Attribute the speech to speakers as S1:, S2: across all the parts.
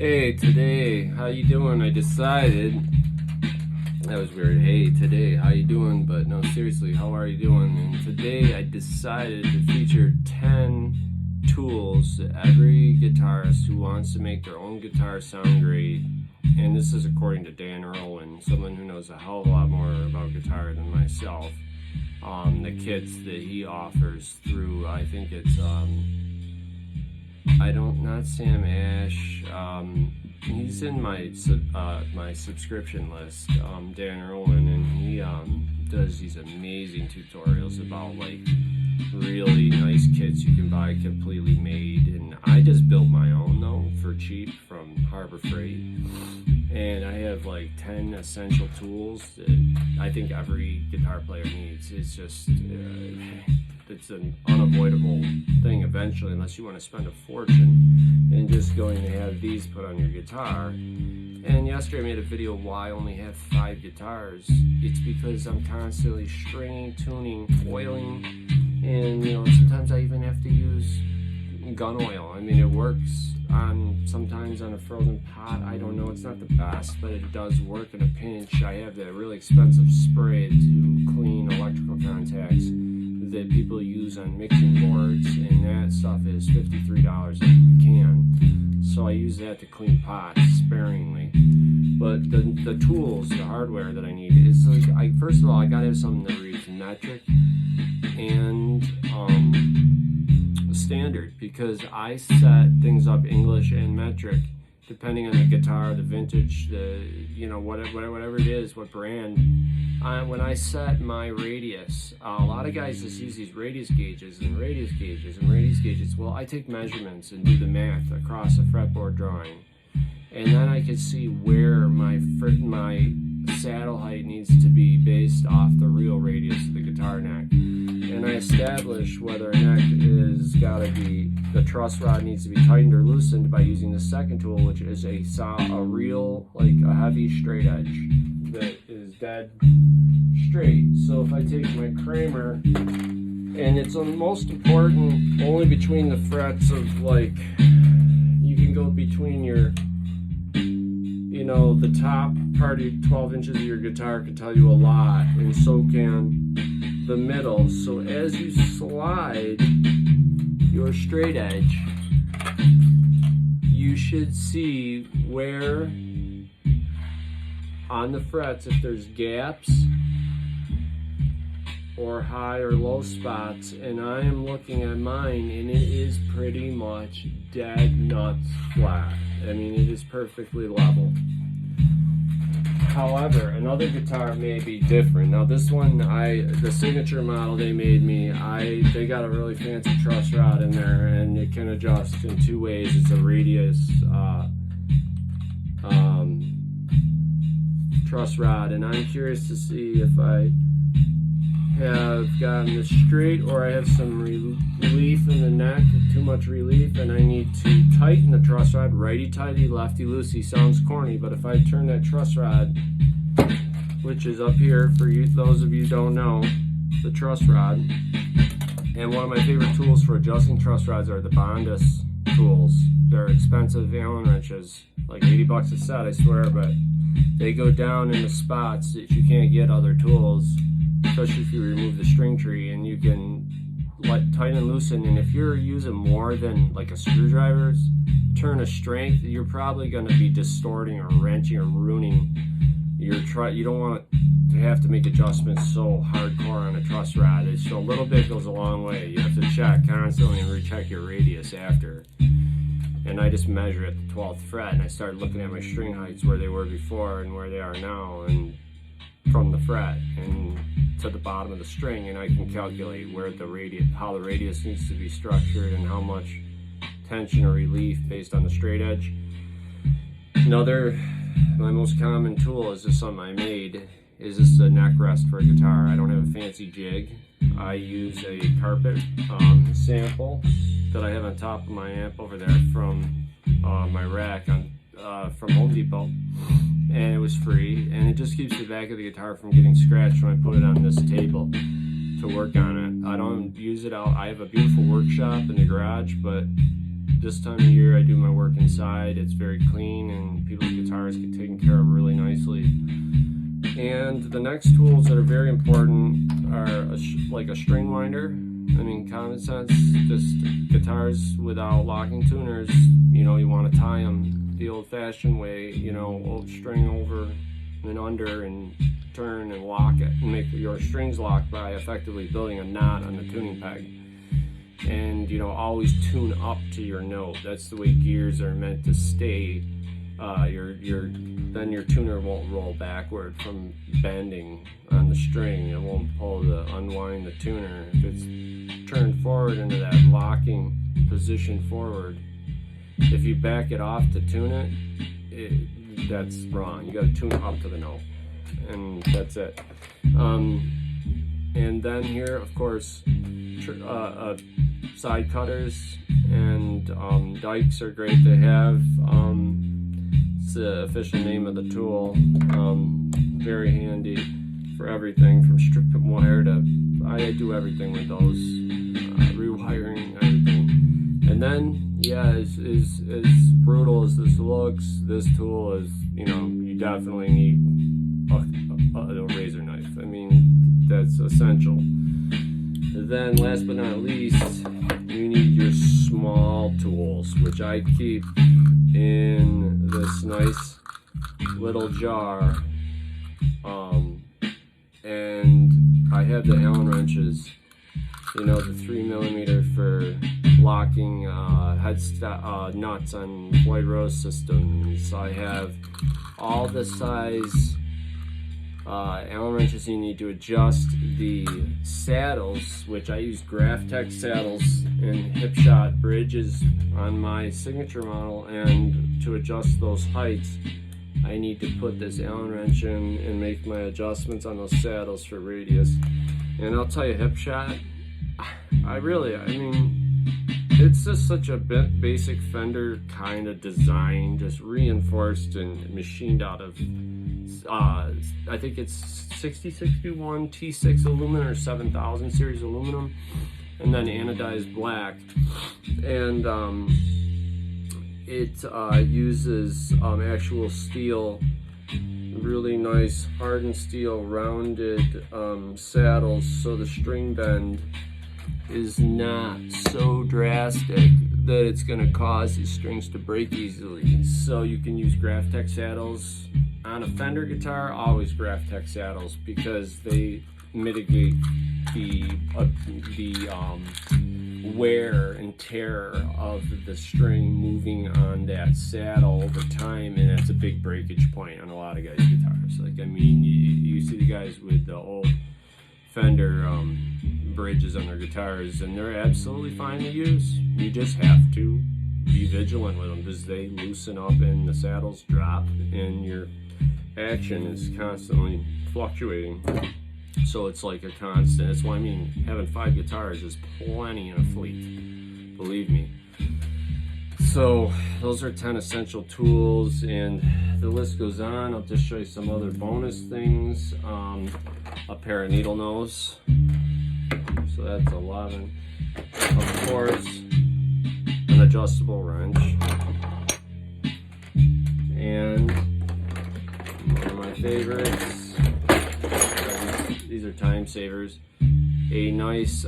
S1: Hey, today, how you doing? I decided, that was weird. Hey, today, how you doing? But no, seriously, how are you doing? And today I decided to feature 10 tools that every guitarist who wants to make their own guitar sound great, and this is according to Dan Irwin, someone who knows a hell of a lot more about guitar than myself, the kits that he offers through, I think it's, not Sam Ash. He's in my my subscription list, Dan Irwin, and he does these amazing tutorials about like really nice kits you can buy completely made. And I just built my own though for cheap from Harbor Freight, and I have like 10 essential tools that I think every guitar player needs. It's just it's an unavoidable thing eventually, unless you want to spend a fortune and just going to have these put on your guitar. And yesterday I made a video why I only have 5 guitars. It's because I'm constantly stringing, tuning, oiling, and sometimes I even have to use gun oil. I mean, it works sometimes on a frozen pot. I don't know, it's not the best, but it does work in a pinch. I have that really expensive spray to clean electrical contacts that people use on mixing boards, and that stuff is $53 a can. So I use that to clean pots sparingly. But the tools, the hardware that I need is like, first of all, I gotta have something that reads metric and standard, because I set things up English and metric depending on the guitar, the vintage, whatever it is, what brand. When I set my radius, a lot of guys just use these radius gauges and radius gauges and radius gauges. Well, I take measurements and do the math across a fretboard drawing, and then I can see where my saddle height needs to be based off the real radius of the guitar neck. And I establish whether a neck is gotta be, the truss rod needs to be tightened or loosened by using the second tool, which is a real, like a heavy straight edge that is dead straight. So if I take my Kramer, and it's most important only between the frets of, like, you can go between your, the top part of 12 inches of your guitar can tell you a lot, and so can the middle. So as you slide your straight edge, you should see where on the frets, if there's gaps or high or low spots. And I am looking at mine, and it is pretty much dead nuts flat. I mean, it is perfectly level. However, another guitar may be different. Now this one, the signature model they made me, they got a really fancy truss rod in there, and it can adjust in 2 ways. It's a radius truss rod, and I'm curious to see if I have gotten this straight or I have some relief in the neck, too much relief, and I need to tighten the truss rod. Righty tighty, lefty loosey. Sounds corny, but if I turn that truss rod, which is up here for you, those of you who don't know, the truss rod, and one of my favorite tools for adjusting truss rods are the Bondus tools. They're expensive Allen wrenches, like 80 bucks a set, I swear, but they go down in the spots that you can't get other tools, especially if you remove the string tree, and you can tighten and loosen. And if you're using more than like a screwdriver's turn of strength, you're probably going to be distorting or wrenching or ruining your you don't want to have to make adjustments so hardcore on a truss rod. So a little bit goes a long way. You have to check constantly and recheck your radius after. And I just measure at the 12th fret, and I start looking at my string heights where they were before and where they are now, and from the fret and to the bottom of the string, and I can calculate where how the radius needs to be structured and how much tension or relief based on the straight edge. My most common tool is just something I made, is just a neck rest for a guitar. I don't have a fancy jig. I use a carpet sample that I have on top of my amp over there from my rack from Home Depot, and it was free, and it just keeps the back of the guitar from getting scratched when I put it on this table to work on it. I don't use it out. I have a beautiful workshop in the garage, but this time of year I do my work inside. It's very clean and people's guitars get taken care of really nicely. And the next tools that are very important are like a string winder. I mean, common sense, just guitars without locking tuners, you know, you want to tie them the old-fashioned way, you know, string over and under and turn and lock it and make your strings lock by effectively building a knot on the tuning peg. And, you know, always tune up to your note. That's the way gears are meant to stay. Then your tuner won't roll backward from bending on the string. It won't unwind the tuner. If it's turned forward into that locking position forward, if you back it off to tune it, that's wrong. You got to tune up to the note, and that's it. And then here, of course, side cutters and dikes are great to have. It's the official name of the tool. Very handy for everything from stripping wire to, I do everything with those, rewiring, everything. And then, yeah, as brutal as this looks, this tool is, you know, you definitely need a razor knife. I mean, that's essential. And then, last but not least, you need your small tools, which I keep in this nice little jar. And I have the Allen wrenches, you know, the 3mm for locking nuts on White Rose systems. I have all the size Allen wrenches you need to adjust the saddles, which I use Graphtec saddles and hip shot bridges on my signature model, and to adjust those heights I need to put this Allen wrench in and make my adjustments on those saddles for radius. And I'll tell you, hip shot, I mean, it's just such a basic Fender kind of design, just reinforced and machined out of I think it's 6061 T6 aluminum or 7000 series aluminum, and then anodized black. And it uses actual steel, really nice hardened steel rounded saddles, so the string bend is not so drastic that it's going to cause these strings to break easily. So you can use Graphtec saddles on a Fender guitar. Always Graphtec saddles, because they mitigate the wear and tear of the string moving on that saddle over time, and that's a big breakage point on a lot of guys' guitars. Like, I mean, you see the guys with the old Fender bridges on their guitars, and they're absolutely fine to use. You just have to be vigilant with them, because they loosen up and the saddles drop, and your action is constantly fluctuating. So it's like a constant. That's why, I mean, having 5 guitars is plenty in a fleet, believe me. So those are 10 essential tools, and the list goes on. I'll just show you some other bonus things. A pair of needle nose, so that's 11. Of course, an adjustable wrench, and one of my favorites, these are time savers, a nice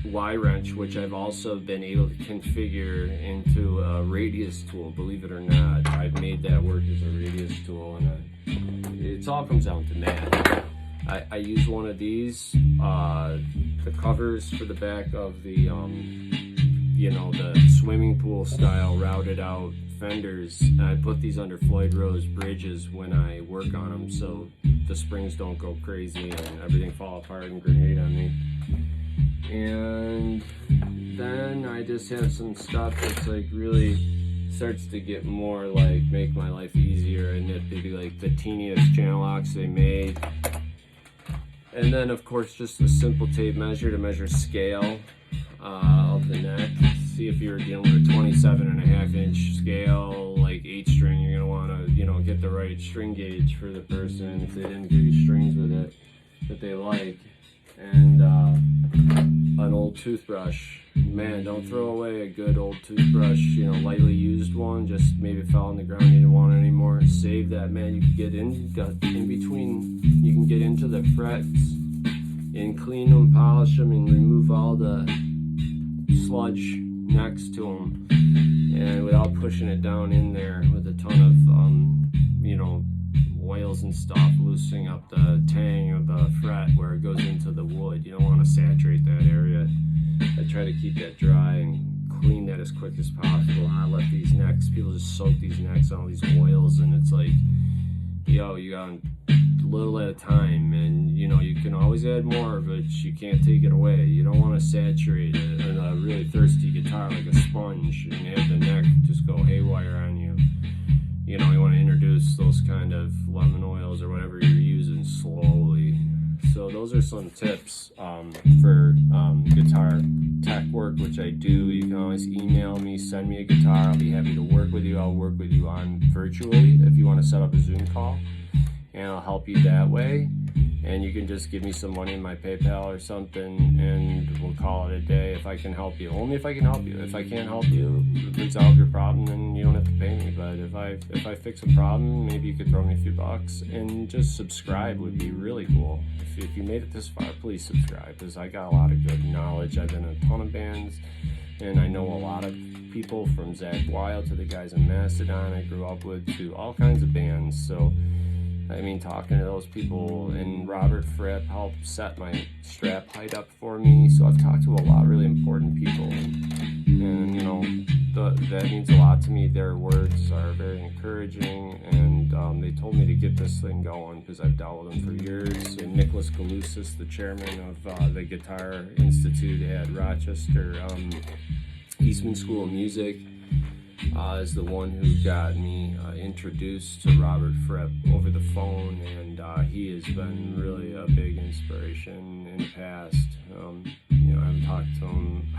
S1: Y wrench, which I've also been able to configure into a radius tool. Believe it or not, I've made that work as a radius tool, and it all comes down to math. I use one of these, the covers for the back of the you know, the swimming pool style routed out Fenders. I put these under Floyd Rose bridges when I work on them, so the springs don't go crazy and everything fall apart and grenade on me. And then I just have some stuff that's like really starts to get more like make my life easier, and it'd be like the teeniest channel locks they made. And then of course just a simple tape measure to measure scale of the neck. See if you're dealing with a 27.5-inch scale, like 8-string, you're gonna want to, you know, get the right string gauge for the person if they didn't give you strings with it that they like. And an old toothbrush. Man, don't throw away a good old toothbrush, lightly used one, just maybe fell on the ground, you didn't want it anymore. Save that, man. You can get in between, you can get into the frets and clean them, polish them, and remove all the sludge next to them, and without pushing it down in there with a ton of oils and stuff, loosening up the tang of the fret where it goes into the wood. You don't want to saturate that area. I try to keep that dry and clean that as quick as possible. I let these necks, people just soak these necks on all these oils, and it's like, you got a little at a time, and you can always add more, but you can't take it away. You don't want to saturate a really thirsty guitar like a sponge and have the neck just go haywire on you. You want to introduce those kind of lemon oils or whatever you're using slowly. So those are some tips for guitar tech work, which I do. You can always email me, send me a guitar. I'll be happy to work with you. I'll work with you on virtually if you want to set up a Zoom call, and I'll help you that way. And you can just give me some money in my PayPal or something, and we'll call it a day if I can help you. Only if I can help you. If I can't help you resolve your problem, then you don't have to pay me. But if I fix a problem, maybe you could throw me a few bucks, and just subscribe would be really cool. If you made it this far, please subscribe, because I got a lot of good knowledge. I've been in a ton of bands, and I know a lot of people, from Zach Wild to the guys in Mastodon I grew up with, to all kinds of bands. So talking to those people, and Robert Fripp helped set my strap height up for me. So I've talked to a lot of really important people, and that means a lot to me. Their words are very encouraging, and they told me to get this thing going because I've dealt with them for years. And Nicholas Galusis, the chairman of the Guitar Institute at Rochester Eastman School of Music, is the one who got me introduced to Robert Fripp over the phone, and he has been really a big inspiration in the past. I haven't talked to him.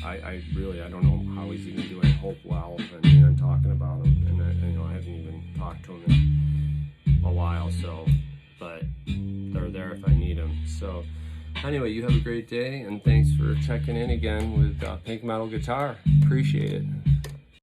S1: I don't know how he's even doing. I hope well. I'm talking about him, and I haven't even talked to him in a while. So, but they're there if I need them. So, anyway, you have a great day, and thanks for checking in again with Pink Metal Guitar. Appreciate it.